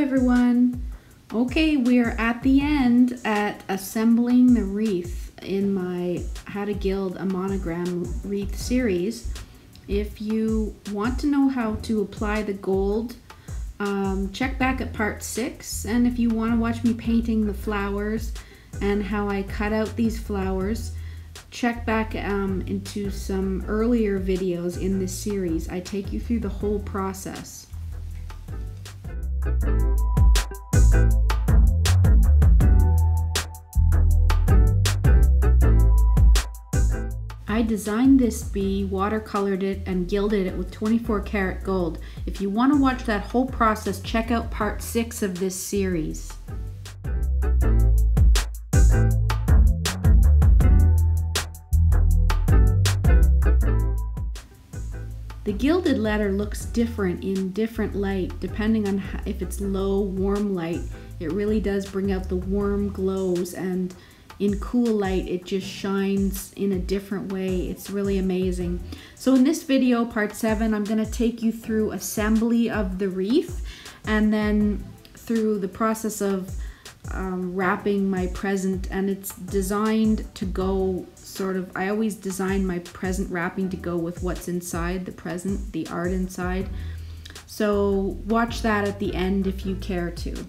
everyone. Okay, we're at the end at assembling the wreath in my How to Gild a Monogram wreath series. If you want to know how to apply the gold, check back at part 6, and if you want to watch me painting the flowers and how I cut out these flowers, check back into some earlier videos in this series. I take you through the whole process. I designed this bee, watercolored it, and gilded it with 24 karat gold. If you want to watch that whole process, check out part 6 of this series. The gilded letter looks different in different light, depending on if it's low, warm light. It really does bring out the warm glows, and in cool light it just shines in a different way. It's really amazing. So in this video, part 7, I'm going to take you through assembly of the wreath and then through the process of wrapping my present, and it's designed to go sort of, I always design my present wrapping to go with what's inside the present, the art inside. So watch that at the end if you care to.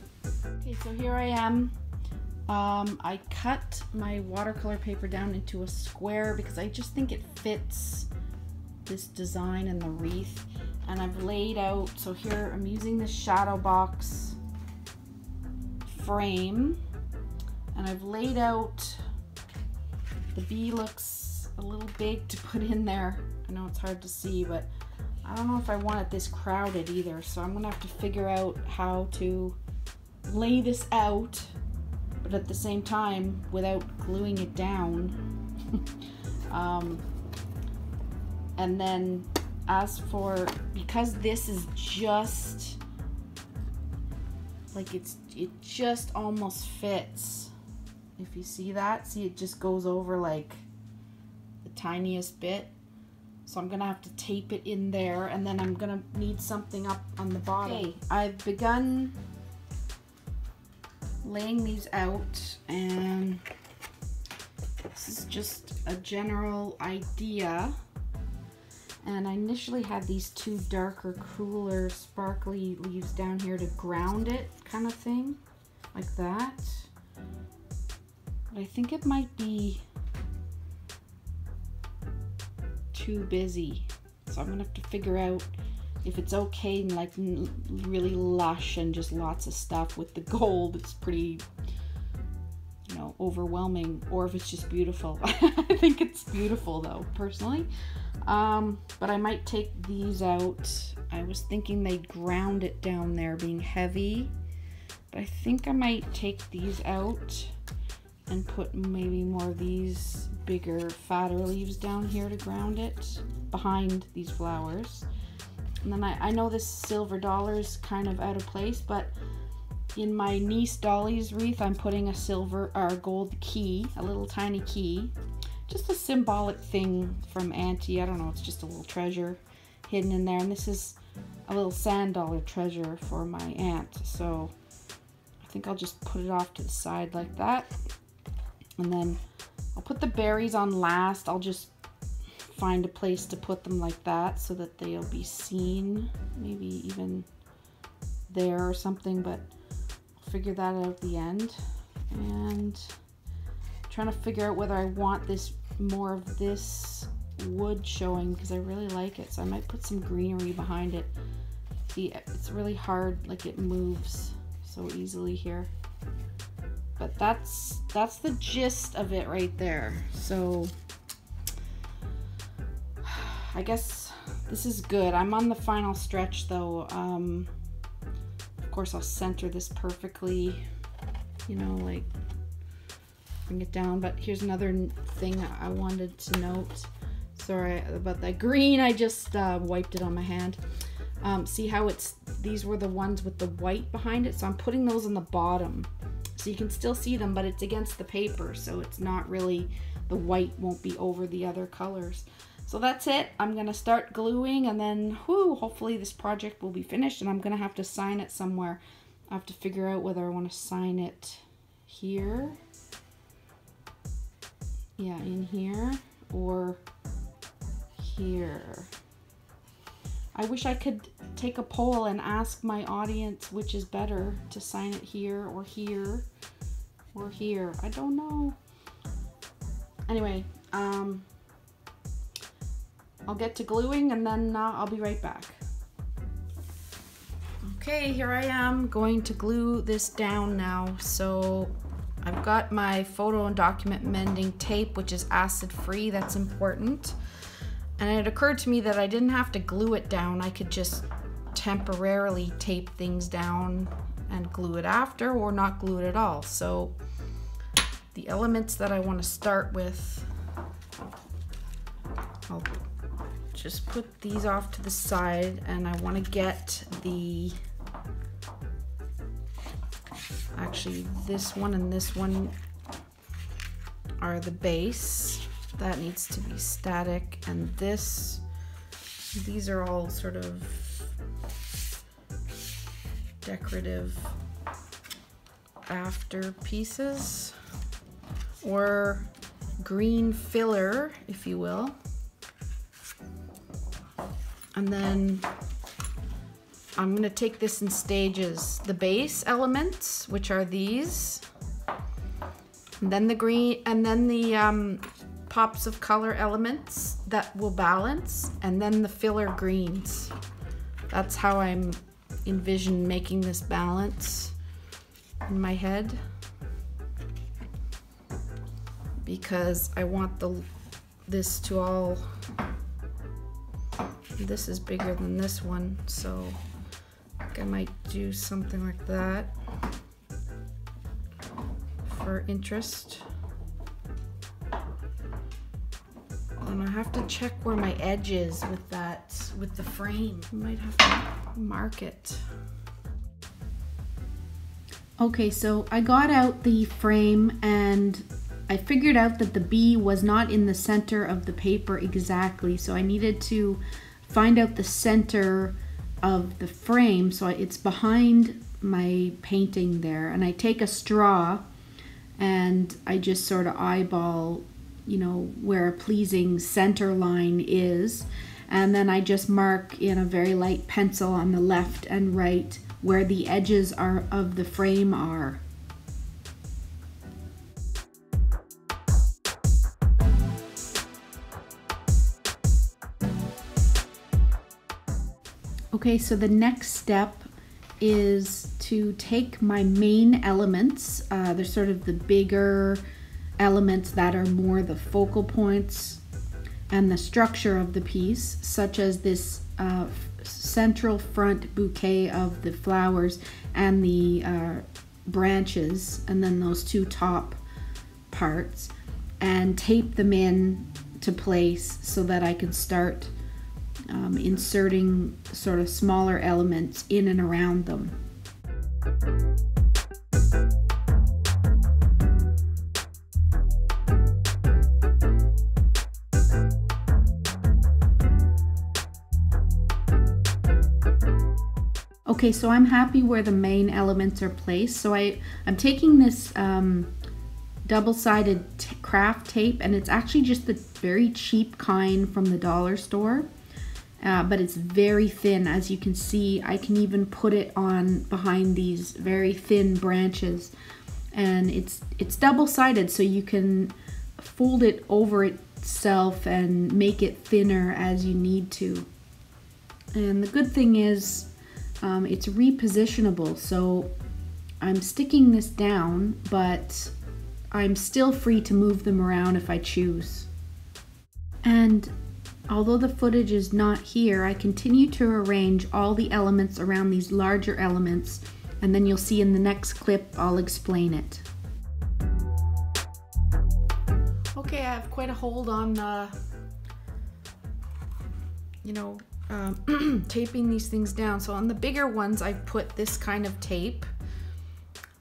Okay, so here I am. I cut my watercolor paper down into a square because I just think it fits this design and the wreath. And I've laid out, so here I'm using this shadow box frame, and I've laid out. The bee looks a little big to put in there. I know it's hard to see, but I don't know if I want it this crowded either, so I'm gonna have to figure out how to lay this out, but at the same time without gluing it down. And then as for, because this is just like it just almost fits. If you see that, see, it just goes over like the tiniest bit. So I'm gonna have to tape it in there, and then I'm gonna need something up on the bottom. Okay, I've begun laying these out, and this is just a general idea. And I initially had these 2 darker, cooler, sparkly leaves down here to ground it, kind of thing, like that. But I think it might be too busy, so I'm gonna have to figure out if it's okay and like really lush and just lots of stuff with the gold. It's pretty, you know, overwhelming, or if it's just beautiful. I think it's beautiful though, personally. But I might take these out. I was thinking they'd ground it down there being heavy, but I think I might take these out and put maybe more of these bigger, fatter leaves down here to ground it behind these flowers. And then I know this silver dollar is kind of out of place, but in my niece Dolly's wreath, I'm putting a silver or gold key, a little tiny key. Just a symbolic thing from Auntie. I don't know, it's just a little treasure hidden in there. And this is a little sand dollar treasure for my aunt. So I think I'll just put it off to the side like that. And then I'll put the berries on last. I'll just find a place to put them like that so that they'll be seen. Maybe even there or something, but I'll figure that out at the end. And I'm trying to figure out whether I want this more of this wood showing, because I really like it. So I might put some greenery behind it. See, it's really hard, like it moves so easily here. But that's the gist of it right there. So I guess this is good. I'm on the final stretch though. Of course I'll center this perfectly, you know, like bring it down. But here's another thing I wanted to note. Sorry about that green, I just wiped it on my hand. See how these were the ones with the white behind it, so I'm putting those on the bottom. So you can still see them, but it's against the paper, so it's not really, the white won't be over the other colors. So that's it. I'm gonna start gluing, and then hopefully this project will be finished, and I'm gonna have to sign it somewhere. I have to figure out whether I want to sign it here. Yeah, in here or here. I wish I could take a poll and ask my audience which is better, to sign it here or here or here. I don't know. Anyway, I'll get to gluing and then I'll be right back. Okay, here I am going to glue this down now. So I've got my photo and document mending tape, which is acid free. That's important. And it occurred to me that I didn't have to glue it down. I could just temporarily tape things down and glue it after, or not glue it at all. So the elements that I want to start with, I'll just put these off to the side, and I want to get the, actually this one and this one are the base. That needs to be static, and these are all sort of decorative after pieces, or green filler, if you will. And then I'm going to take this in stages. The base elements, which are these, and then the green, and then the pops of color elements that will balance, and then the filler greens. That's how I'm envision making this balance in my head, because I want this to all, this is bigger than this one, so I think I might do something like that for interest. And I have to check where my edge is with that, with the frame. I might have to mark it. Okay, so I got out the frame and I figured out that the bee was not in the center of the paper exactly, so I needed to find out the center of the frame. So it's behind my painting there, and I take a straw and I just sort of eyeball, you know, where a pleasing center line is, and then I just mark in a very light pencil on the left and right where the edges are of the frame are. Okay, so the next step is to take my main elements, they're sort of the bigger elements that are more the focal points and the structure of the piece, such as this central front bouquet of the flowers and the branches, and then those two top parts, and tape them in to place so that I can start inserting sort of smaller elements in and around them. Okay, so I'm happy where the main elements are placed. So I'm taking this double-sided craft tape, and it's actually just the very cheap kind from the dollar store. But it's very thin. As you can see, I can even put it on behind these very thin branches, and it's double-sided, so you can fold it over itself and make it thinner as you need to. And the good thing is it's repositionable, so I'm sticking this down, but I'm still free to move them around if I choose. And although the footage is not here, I continue to arrange all the elements around these larger elements, and then you'll see in the next clip I'll explain it. Okay, I have quite a hold on taping these things down. So on the bigger ones I put this kind of tape,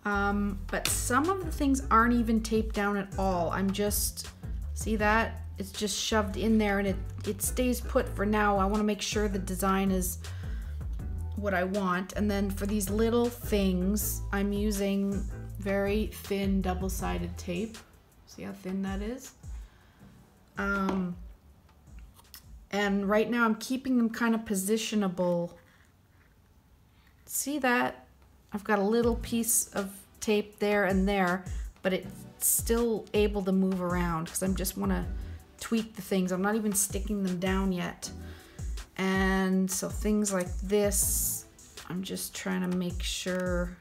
but some of the things aren't even taped down at all. I'm just, see that? It's just shoved in there, and it stays put for now. I want to make sure the design is what I want. And then for these little things, I'm using very thin double-sided tape. See how thin that is? And right now I'm keeping them kind of positionable. See that? I've got a little piece of tape there and there, but it's still able to move around because I just want to tweak the things. I'm not even sticking them down yet. And so things like this, I'm just trying to make sure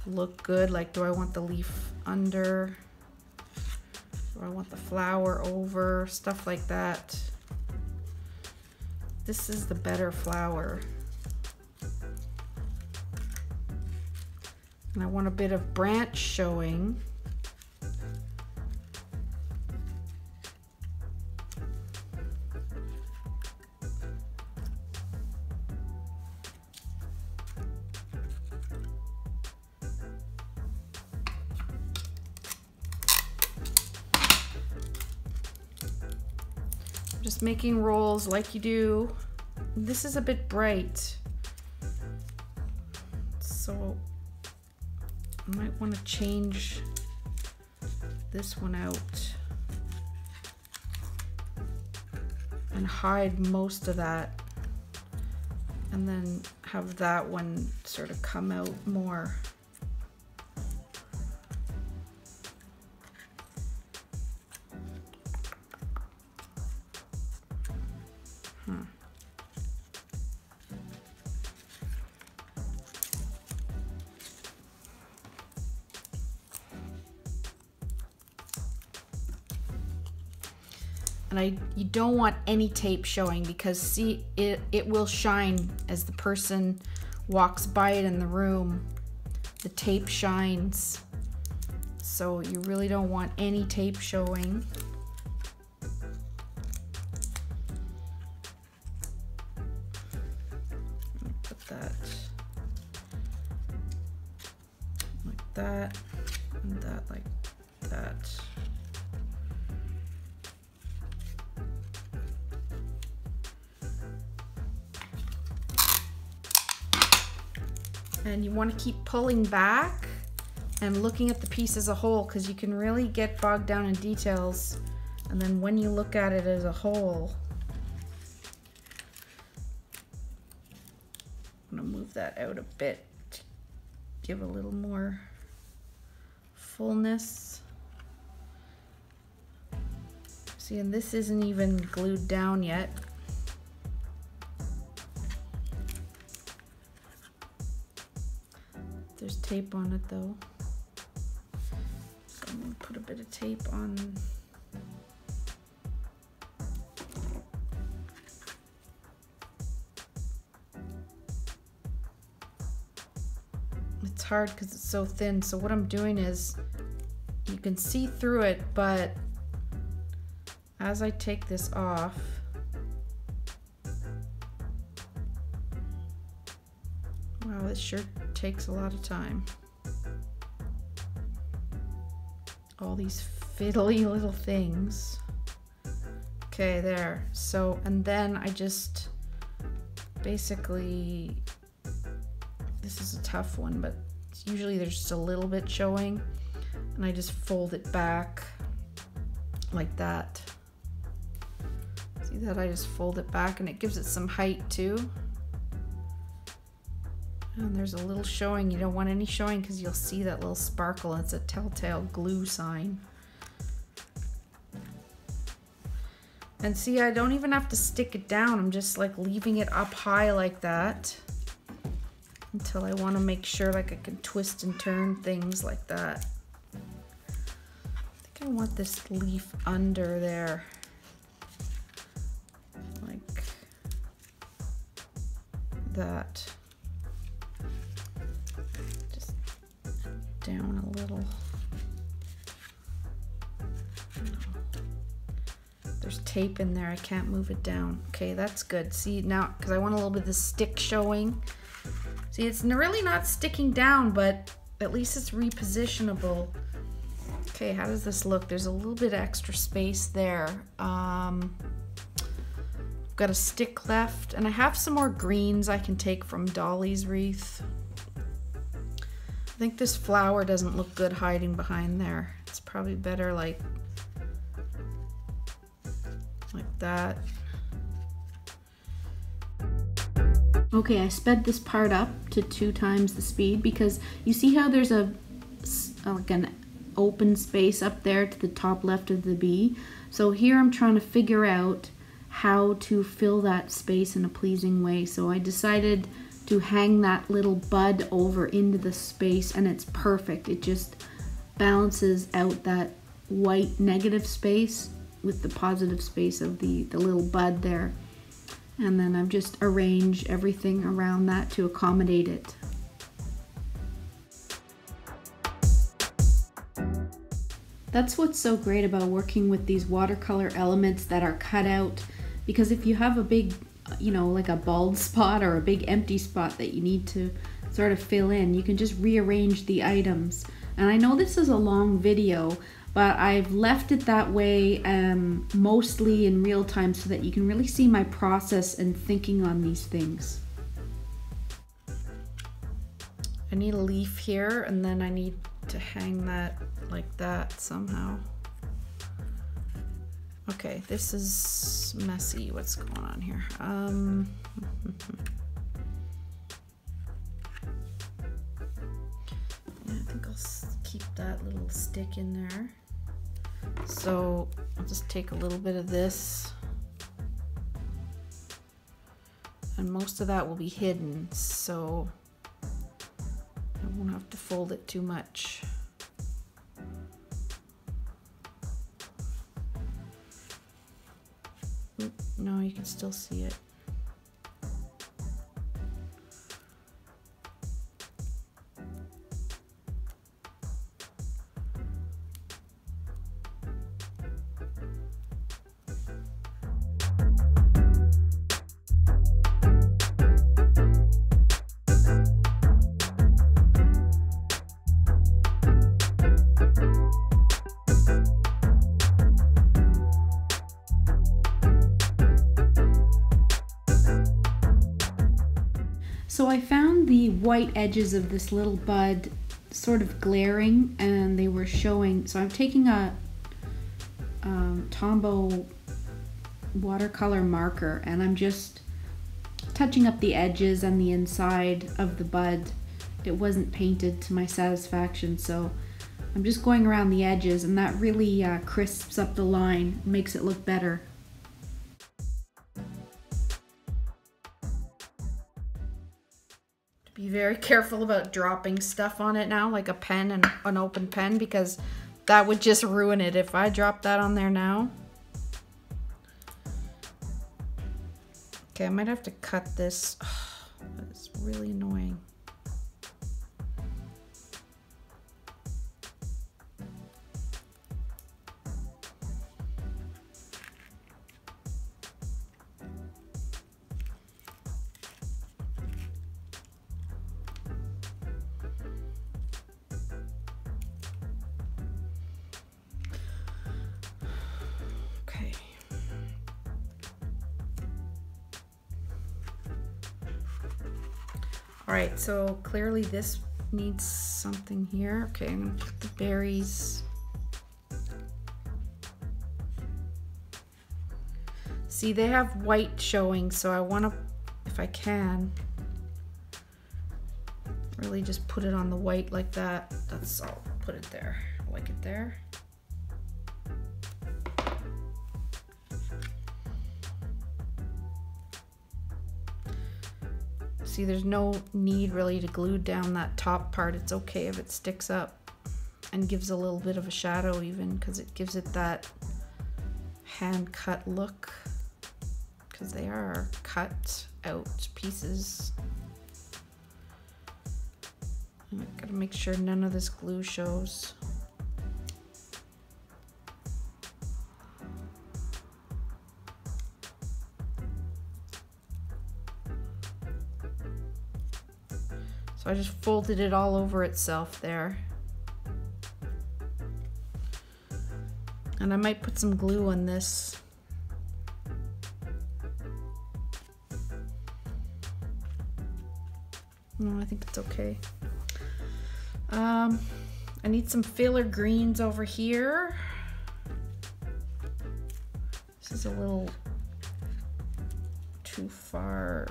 look good. Like, do I want the leaf under? Do I want the flower over? Stuff like that. This is the better flower. And I want a bit of branch showing. Just making rolls like you do. This is a bit bright, so I might want to change this one out and hide most of that, and then have that one sort of come out more. And you don't want any tape showing, because see, it will shine as the person walks by it in the room. The tape shines. So you really don't want any tape showing. Put that like that, and that like that. And you want to keep pulling back and looking at the piece as a whole, because you can really get bogged down in details. And then when you look at it as a whole, I'm going to move that out a bit to give a little more fullness. See, and this isn't even glued down yet. There's tape on it though, so I'm going to put a bit of tape on. It's hard because it's so thin, so what I'm doing is, you can see through it, but as I take this off, wow, this sure takes a lot of time. All these fiddly little things. Okay, there. So, and then I just basically, this is a tough one, but usually there's just a little bit showing, and I just fold it back like that. See that? I just fold it back, and it gives it some height too. And there's a little showing. You don't want any showing because you'll see that little sparkle. It's a telltale glue sign. And see, I don't even have to stick it down. I'm just like leaving it up high like that until I want to make sure like I can twist and turn things like that. I think I want this leaf under there. Like that. Down a little. There's tape in there, I can't move it down. Okay, that's good. See now, because I want a little bit of the stick showing. See, it's really not sticking down, but at least it's repositionable. Okay, how does this look? There's a little bit extra space there. I've got a stick left, and I have some more greens I can take from Dolly's wreath. I think this flower doesn't look good hiding behind there. It's probably better like that. Okay, I sped this part up to 2 times the speed because you see how there's like an open space up there to the top left of the bee. So here I'm trying to figure out how to fill that space in a pleasing way. So I decided to hang that little bud over into the space, and it's perfect. It just balances out that white negative space with the positive space of the little bud there. And then I've just arranged everything around that to accommodate it. That's what's so great about working with these watercolor elements that are cut out, because if you have a big, you know, like a bald spot or a big empty spot that you need to sort of fill in, you can just rearrange the items. And I know this is a long video, but I've left it that way mostly in real time so that you can really see my process and thinking on these things. I need a leaf here, and then I need to hang that like that somehow. Okay, this is messy. What's going on here? Yeah, I think I'll keep that little stick in there. So I'll just take a little bit of this, and most of that will be hidden, so I won't have to fold it too much. No, you can still see it. So I found the white edges of this little bud sort of glaring, and they were showing. So I'm taking a Tombow watercolor marker, and I'm just touching up the edges and the inside of the bud. It wasn't painted to my satisfaction, so I'm just going around the edges, and that really crisps up the line, makes it look better. Be very careful about dropping stuff on it now, like a pen and an open pen, because that would just ruin it if I drop that on there now. Okay, I might have to cut this. It's really annoying. All right, so clearly this needs something here. Okay, I'm gonna put the berries. See, they have white showing, so I wanna, if I can, really just put it on the white like that. That's all, put it there, like it there. See, there's no need really to glue down that top part. It's okay if it sticks up and gives a little bit of a shadow even, because it gives it that hand cut look, because they are cut out pieces. And I've got to make sure none of this glue shows. So I just folded it all over itself there. And I might put some glue on this No, I think it's okay. I need some filler greens over here. This is a little too far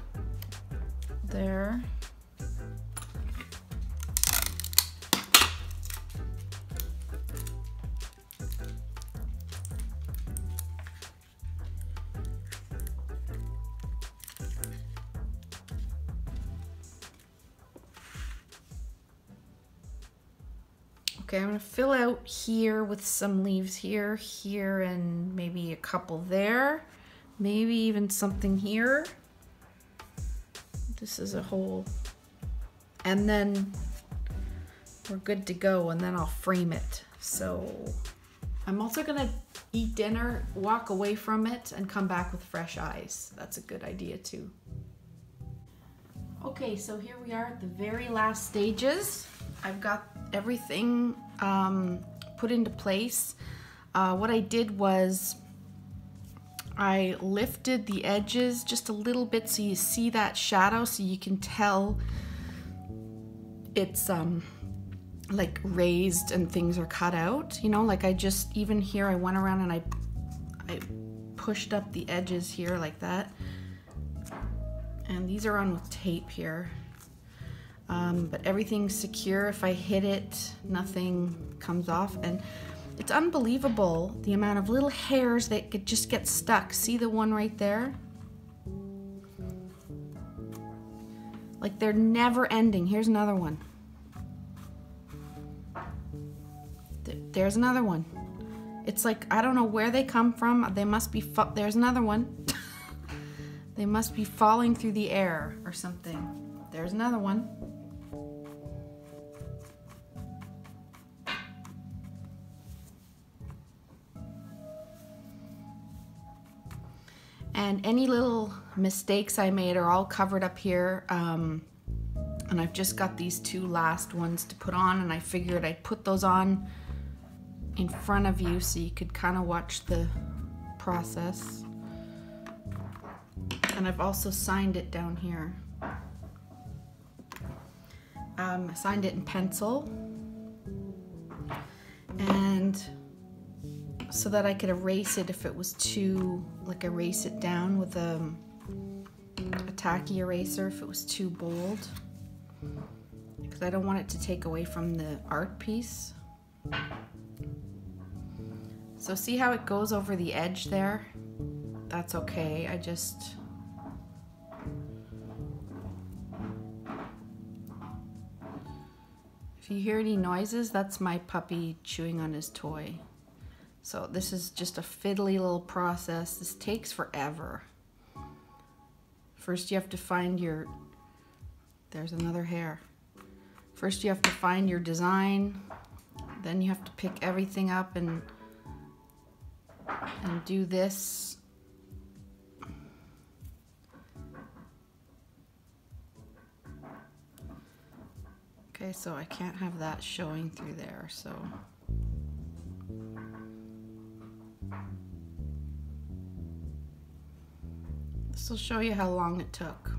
there. Okay, I'm gonna fill out here with some leaves here, here, and maybe a couple there. Maybe even something here. This is a whole, and then we're good to go, and then I'll frame it. So I'm also gonna eat dinner, walk away from it, and come back with fresh eyes. That's a good idea too. Okay, so here we are at the very last stages. I've got everything put into place. What I did was I lifted the edges just a little bit so you see that shadow, so you can tell it's like raised and things are cut out, you know, like I just, even here I went around and I pushed up the edges here like that. And these are on with tape here. But everything's secure. If I hit it, nothing comes off. And it's unbelievable the amount of little hairs that could just get stuck. See the one right there? Like they're never ending. Here's another one. There's another one. It's like, I don't know where they come from. They must be, there's another one. They must be falling through the air or something. There's another one. And any little mistakes I made are all covered up here. And I've just got these two last ones to put on, and I figured I'd put those on in front of you so you could kind of watch the process. And I've also signed it down here. I signed it in pencil, and so that I could erase it if it was too, like erase it down with a tacky eraser if it was too bold, because I don't want it to take away from the art piece. So see how it goes over the edge there? That's okay. I just, if you hear any noises, that's my puppy chewing on his toy. So this is just a fiddly little process. This takes forever. First you have to find your, there's another hair. First you have to find your design, then you have to pick everything up and do this. Okay, so I can't have that showing through there, so. This will show you how long it took.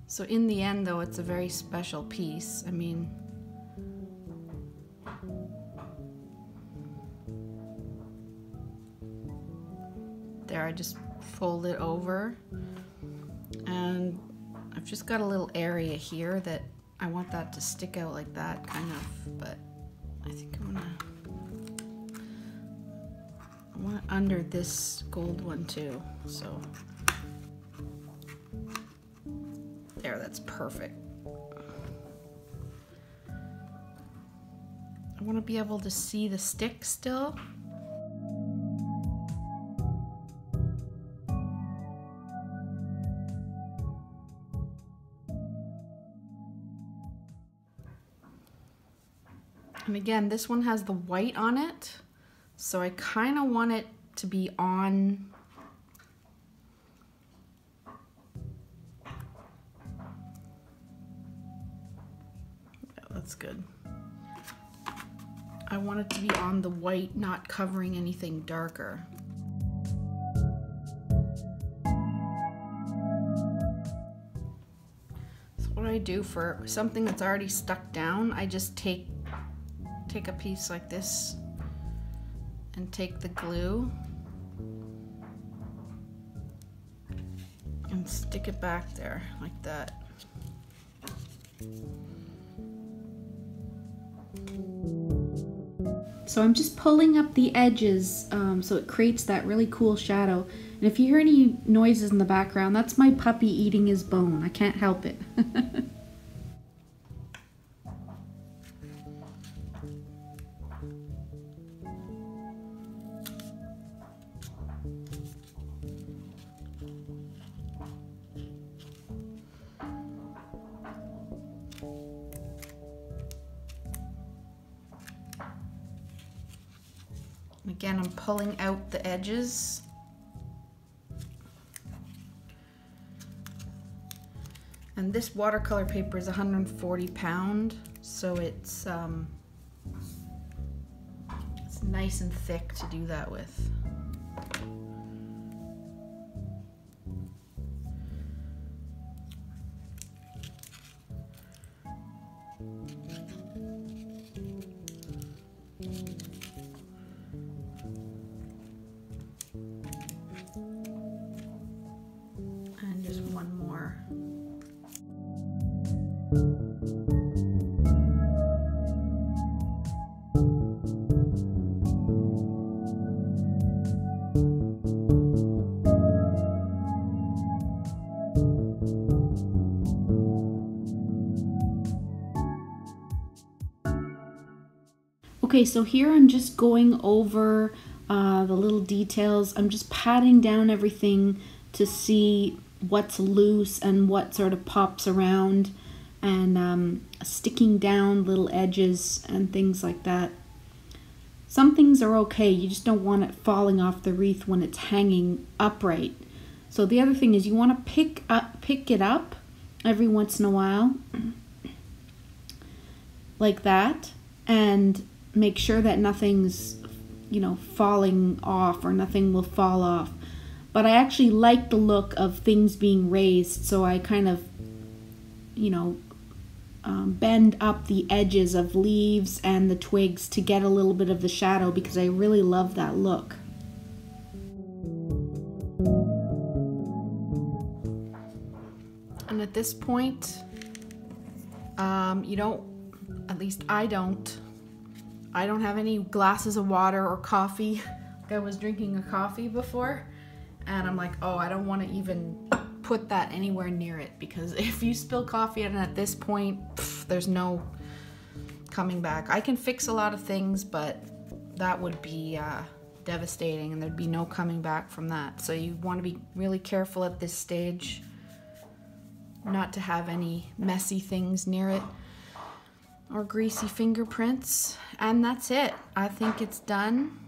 So in the end though, it's a very special piece. I mean, there, I just fold it over, and I've just got a little area here that I want that to stick out like that, kind of, but I think I want it under this gold one too, so there, that's perfect. I want to be able to see the stick still. And again, this one has the white on it, so I kind of want it to be on. Yeah, that's good. I want it to be on the white, not covering anything darker. do for something that's already stuck down, I just take a piece like this and take the glue and stick it back there like that. So I'm just pulling up the edges so it creates that really cool shadow. And if you hear any noises in the background, that's my puppy eating his bone. I can't help it. Again, I'm pulling out the edges. And this watercolor paper is 140 pound, so it's nice and thick to do that with. And just one more. Okay, so here I'm just going over the little details. I'm just patting down everything to see what's loose and what sort of pops around, and sticking down little edges and things like that. Some things are okay, you just don't want it falling off the wreath when it's hanging upright. So the other thing is you want to pick it up every once in a while, like that, and make sure that nothing's, you know, falling off, or nothing will fall off. But I actually like the look of things being raised, so I kind of, you know, bend up the edges of leaves and the twigs to get a little bit of the shadow, because I really love that look. And at this point, you don't, at least I don't have any glasses of water or coffee. I was drinking a coffee before, and I'm like, oh, I don't want to even put that anywhere near it, because if you spill coffee and at this point, there's no coming back. I can fix a lot of things, but that would be devastating, and there'd be no coming back from that. So you want to be really careful at this stage not to have any messy things near it or greasy fingerprints. And that's it. I think it's done.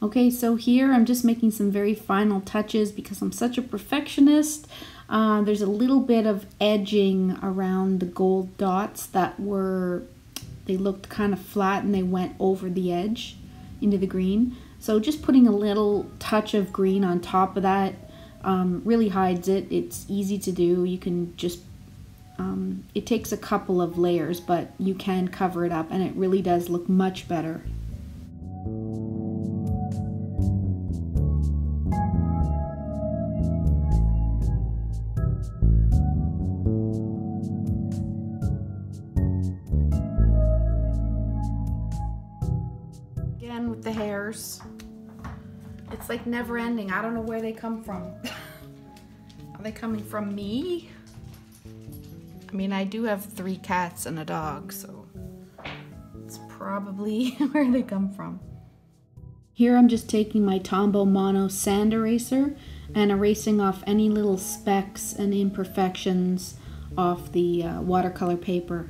Okay, so here I'm just making some very final touches because I'm such a perfectionist. There's a little bit of edging around the gold dots that they looked kind of flat and they went over the edge into the green. So just putting a little touch of green on top of that really hides it. It's easy to do. You can just it takes a couple of layers, but you can cover it up and it really does look much better. Again with the hairs. It's like never ending. I don't know where they come from. Are they coming from me? I mean, I do have 3 cats and a dog, so it's probably where they come from. Here I'm just taking my Tombow Mono sand eraser and erasing off any little specks and imperfections off the watercolor paper.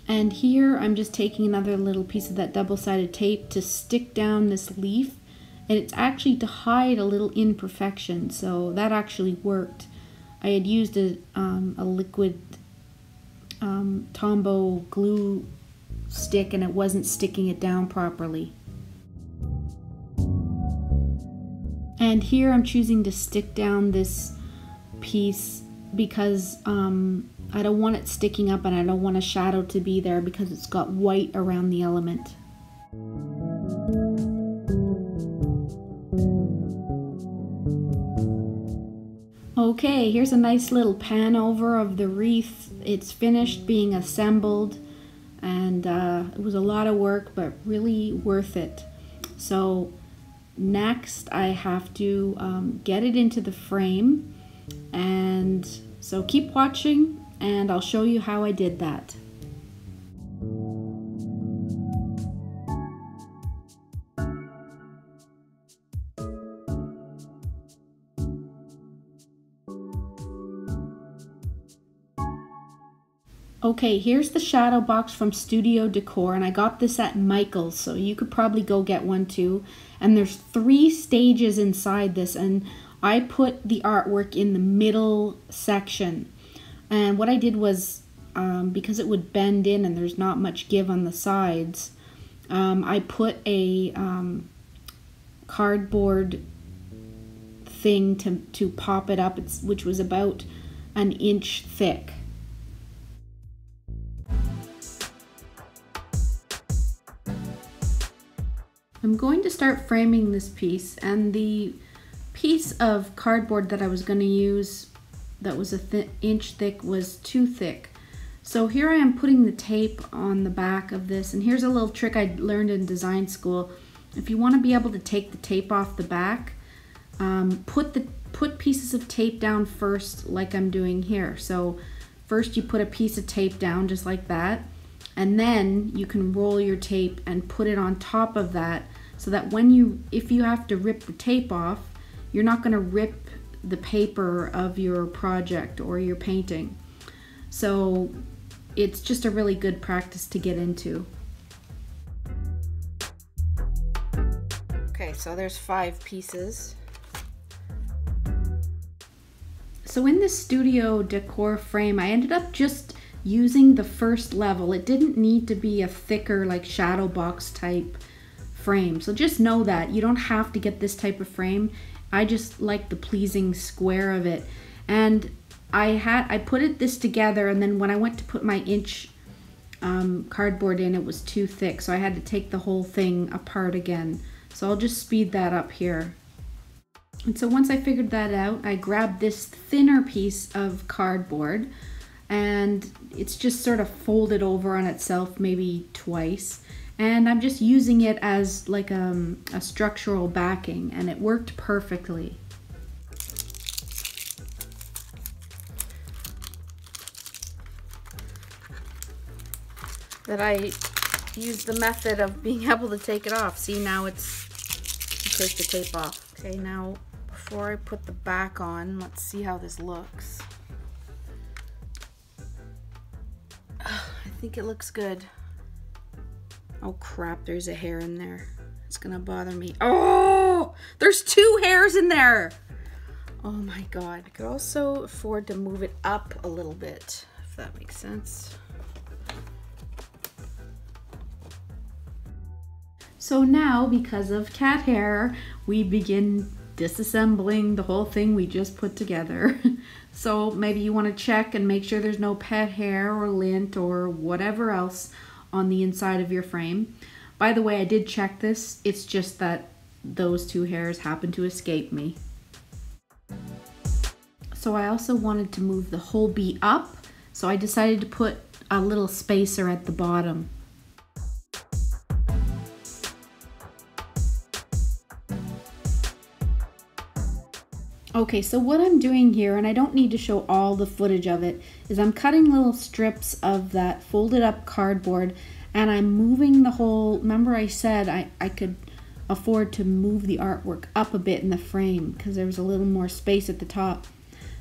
And here I'm just taking another little piece of that double-sided tape to stick down this leaf, and it's actually to hide a little imperfection, so that actually worked. I had used a liquid Tombow glue stick and it wasn't sticking it down properly. And here I'm choosing to stick down this piece because I don't want it sticking up, and I don't want a shadow to be there because it's got white around the element. Okay, here's a nice little pan over of the wreath. It's finished being assembled, and it was a lot of work, but really worth it. So next I have to get it into the frame, and so keep watching and I'll show you how I did that. Okay, here's the shadow box from Studio Decor, and I got this at Michael's, so you could probably go get one too. And there's 3 stages inside this, and I put the artwork in the middle section. And what I did was, because it would bend in and there's not much give on the sides, I put a cardboard thing to pop it up, which was about an inch thick. I'm going to start framing this piece, and the piece of cardboard that I was going to use that was an inch thick was too thick. So here I am putting the tape on the back of this, and here's a little trick I learned in design school. If you want to be able to take the tape off the back, put pieces of tape down first, like I'm doing here. So first you put a piece of tape down just like that, and then you can roll your tape and put it on top of that, so that if you have to rip the tape off, you're not going to rip the paper of your project or your painting. So it's just a really good practice to get into. Okay, so there's 5 pieces. So in this Studio Decor frame, I ended up just using the first level. It didn't need to be a thicker, like shadow box type frame. So just know that you don't have to get this type of frame. I just like the pleasing square of it. And I put this together, and then when I went to put my inch cardboard in, it was too thick, so I had to take the whole thing apart again. So I'll just speed that up here. And so once I figured that out, I grabbed this thinner piece of cardboard, and it's just sort of folded over on itself maybe twice, and I'm just using it as like a structural backing, and it worked perfectly. That I used the method of being able to take it off. See, now it's, take the tape off. Okay, now before I put the back on, let's see how this looks. I think it looks good. Oh crap, there's a hair in there. It's gonna bother me. Oh, there's 2 hairs in there. Oh my God. I could also afford to move it up a little bit, if that makes sense. So now, because of cat hair, we begin disassembling the whole thing we just put together. So maybe you want to check and make sure there's no pet hair or lint or whatever else on the inside of your frame. By the way, I did check this. It's just that those 2 hairs happened to escape me. So I also wanted to move the whole bee up, so I decided to put a little spacer at the bottom. Okay, so what I'm doing here, and I don't need to show all the footage of it, is I'm cutting little strips of that folded up cardboard, and I'm moving the whole, remember I said I could afford to move the artwork up a bit in the frame because there was a little more space at the top.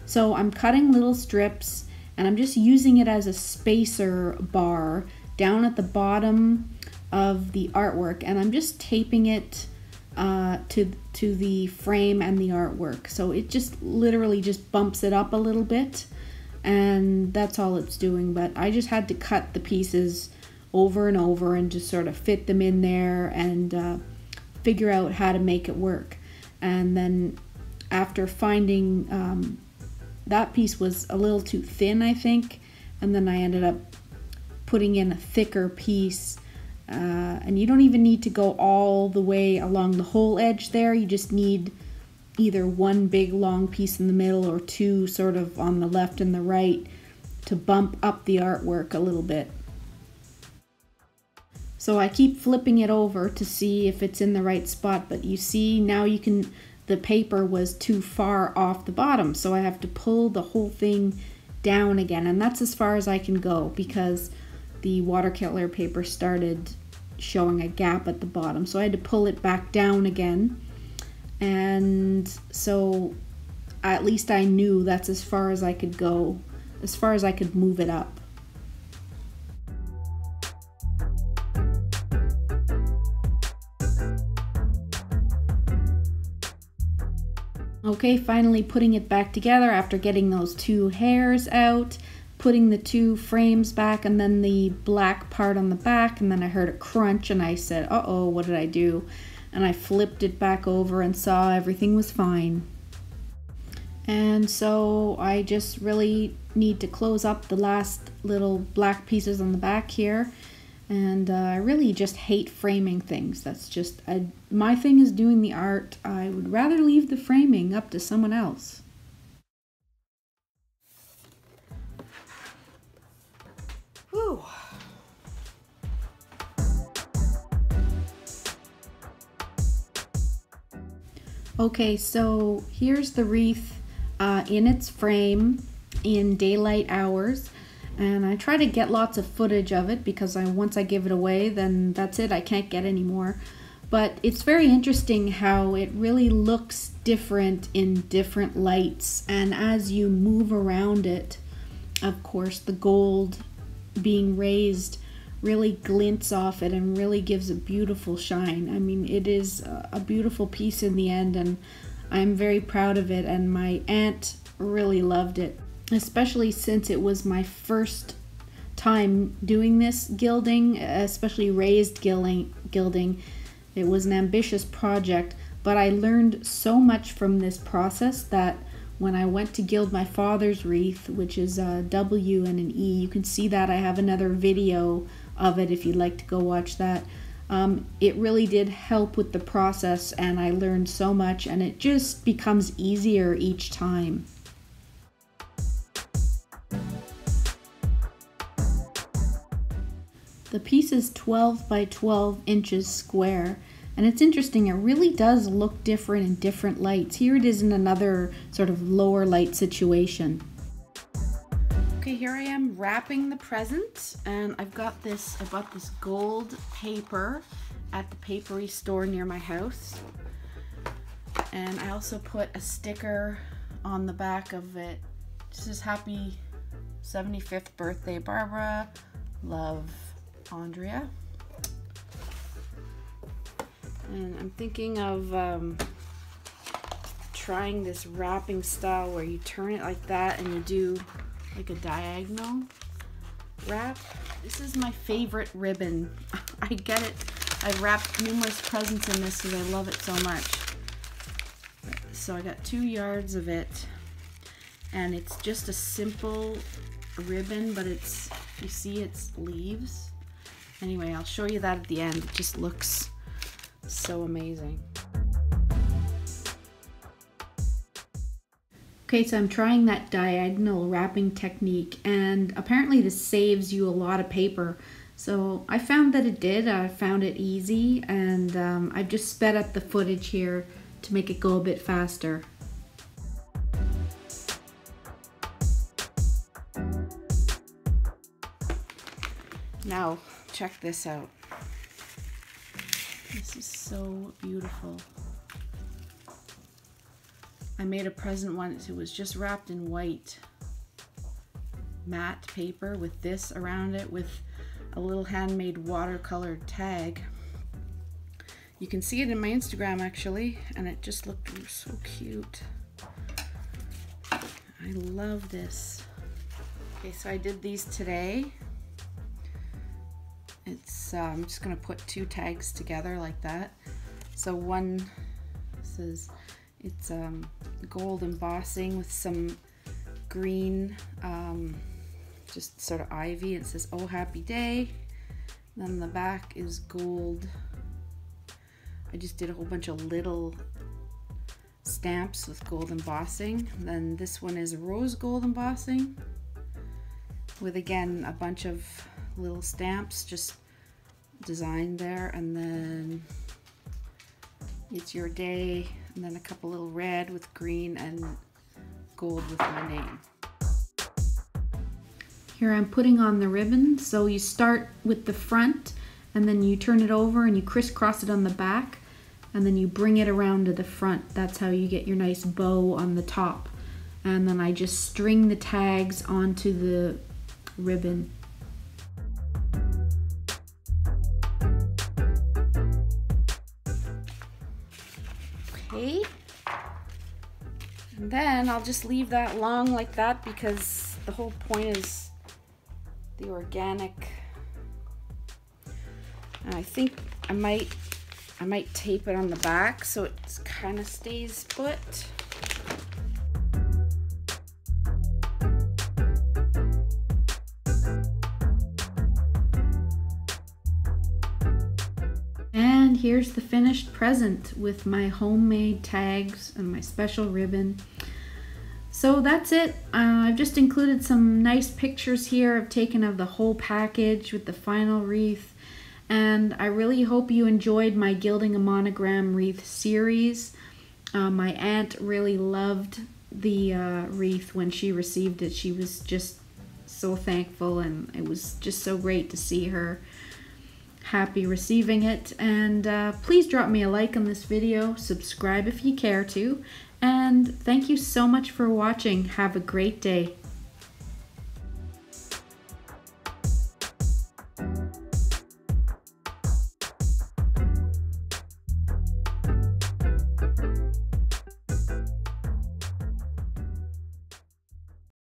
So I'm cutting little strips, and I'm just using it as a spacer bar down at the bottom of the artwork, and I'm just taping it to the frame and the artwork. So it just literally just bumps it up a little bit, and that's all it's doing. But I just had to cut the pieces over and over and just sort of fit them in there and figure out how to make it work. And then after finding that piece was a little too thin, I think, and then I ended up putting in a thicker piece. And you don't even need to go all the way along the whole edge there. You just need either one big long piece in the middle or two sort of on the left and the right to bump up the artwork a little bit. So I keep flipping it over to see if it's in the right spot, but you see now the paper was too far off the bottom, so I have to pull the whole thing down again, and that's as far as I can go because the watercolor paper started showing a gap at the bottom, so I had to pull it back down again. And so at least I knew that's as far as I could go, as far as I could move it up. Okay, finally putting it back together after getting those two hairs out, putting the two frames back and then the black part on the back, and then I heard a crunch and I said, uh-oh, what did I do? And I flipped it back over and saw everything was fine. And so I just really need to close up the last little black pieces on the back here. And I really just hate framing things. That's just, my thing is doing the art. I would rather leave the framing up to someone else. Whew. Okay, so here's the wreath in its frame in daylight hours, and I try to get lots of footage of it because once I give it away, then that's it, I can't get any more. But it's very interesting how it really looks different in different lights, and as you move around it, of course the gold being raised really glints off it and really gives a beautiful shine. I mean, it is a beautiful piece in the end, and I'm very proud of it, and my aunt really loved it, especially since it was my first time doing this gilding, especially raised gilding. It was an ambitious project, but I learned so much from this process that when I went to gild my father's wreath, which is a W and an E, you can see that I have another video of it if you'd like to go watch that. It really did help with the process, and I learned so much, and it just becomes easier each time. The piece is 12 by 12 inches square, and it's interesting, it really does look different in different lights. Here it is in another sort of lower light situation. Okay, here I am wrapping the present, and I bought this gold paper at the papery store near my house. And I also put a sticker on the back of it. This is happy 75th birthday, Barbara. Love, Andrea. And I'm thinking of trying this wrapping style where you turn it like that and you do like a diagonal wrap. This is my favorite ribbon. I get it. I've wrapped numerous presents in this because I love it so much. So I got 2 yards of it, and it's just a simple ribbon, but it's, you see it's leaves. Anyway, I'll show you that at the end. It just looks so amazing. Okay, so I'm trying that diagonal wrapping technique, and apparently this saves you a lot of paper. So I found that it did. I found it easy, and I've just sped up the footage here to make it go a bit faster. Now, check this out. This is so beautiful. I made a present once. It was just wrapped in white matte paper with this around it with a little handmade watercolored tag. You can see it in my Instagram actually, and it just looked so cute. I love this. Okay, so I did these today. It's I'm just gonna put 2 tags together like that. So one says it's gold embossing with some green, just sort of ivy. It says, "Oh, happy day." Then the back is gold. I just did a whole bunch of little stamps with gold embossing. Then this one is rose gold embossing with, again, a bunch of little stamps just designed there. And then it's your day, and then a couple little red with green and gold with my name. Here I'm putting on the ribbon. So you start with the front, and then you turn it over and you crisscross it on the back, and then you bring it around to the front. That's how you get your nice bow on the top. And then I just string the tags onto the ribbon. Okay. And then I'll just leave that long like that, because the whole point is the organic. And I think I might tape it on the back so it kind of stays put. And here's the finished present with my homemade tags and my special ribbon. So that's it. I've just included some nice pictures here I've taken of the whole package with the final wreath. And I really hope you enjoyed my Gilding a Monogram wreath series. My aunt really loved the wreath when she received it. She was just so thankful, and it was just so great to see her happy receiving it. And please drop me a like on this video, subscribe if you care to, and thank you so much for watching. Have a great day.